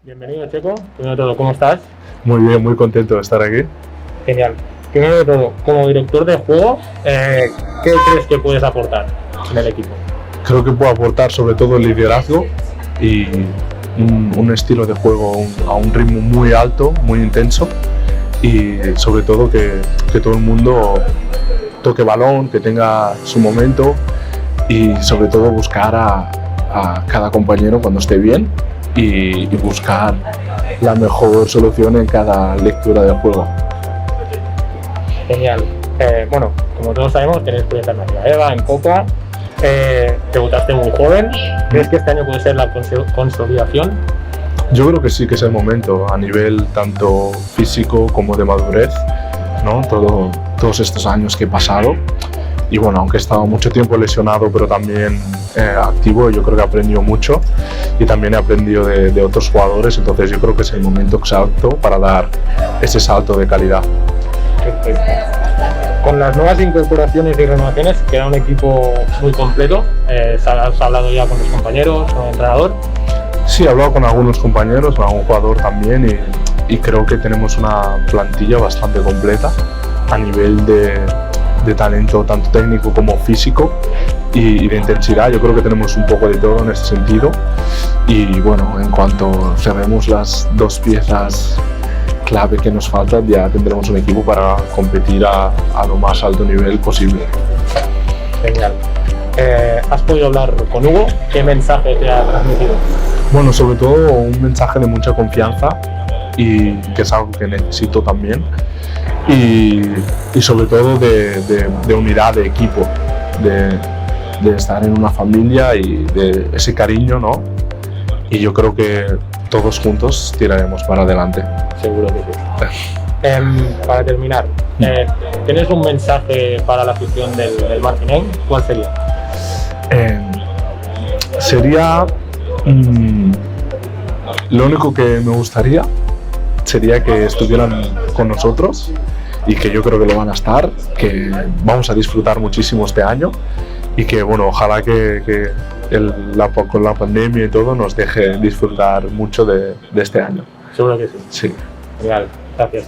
Bienvenido, Checo. Primero de todo, ¿cómo estás? Muy bien, muy contento de estar aquí. Genial. Primero de todo, como director de juego, ¿qué crees que puedes aportar en el equipo? Creo que puedo aportar sobre todo el liderazgo y un estilo de juego a un ritmo muy alto, muy intenso y sobre todo que todo el mundo toque balón, que tenga su momento y sobre todo buscar a cada compañero cuando esté bien y buscar la mejor solución en cada lectura del juego. Genial. Bueno, como todos sabemos, tienes experiencia en la EVA, en Copa, debutaste muy joven. ¿Crees que este año puede ser la consolidación? Yo creo que sí que es el momento, a nivel tanto físico como de madurez, ¿no? Todos estos años que he pasado. Y bueno, aunque he estado mucho tiempo lesionado, pero también activo, yo creo que he aprendido mucho y también he aprendido de otros jugadores, entonces yo creo que es el momento exacto para dar ese salto de calidad. Perfecto. Con las nuevas incorporaciones y renovaciones queda un equipo muy completo. ¿Has hablado ya con los compañeros, con el entrenador? Sí, he hablado con algunos compañeros, con algún jugador también y creo que tenemos una plantilla bastante completa a nivel de talento tanto técnico como físico y de intensidad. Yo creo que tenemos un poco de todo en este sentido y bueno, en cuanto cerremos las dos piezas clave que nos faltan, ya tendremos un equipo para competir a lo más alto nivel posible. Genial. ¿Has podido hablar con Hugo? ¿Qué mensaje te ha transmitido? Bueno, sobre todo un mensaje de mucha confianza y que es algo que necesito también y sobre todo de unidad de equipo, de estar en una familia y de ese cariño, ¿no? Y yo creo que todos juntos tiraremos para adelante. Seguro que sí. Para terminar, ¿tienes un mensaje para la afición del Martinez? ¿Cuál sería? Sería lo único que me gustaría sería que estuvieran con nosotros y que yo creo que lo van a estar, que vamos a disfrutar muchísimo este año y que bueno, ojalá que con la pandemia y todo nos deje disfrutar mucho de este año. Seguro que sí. Sí. Genial, gracias.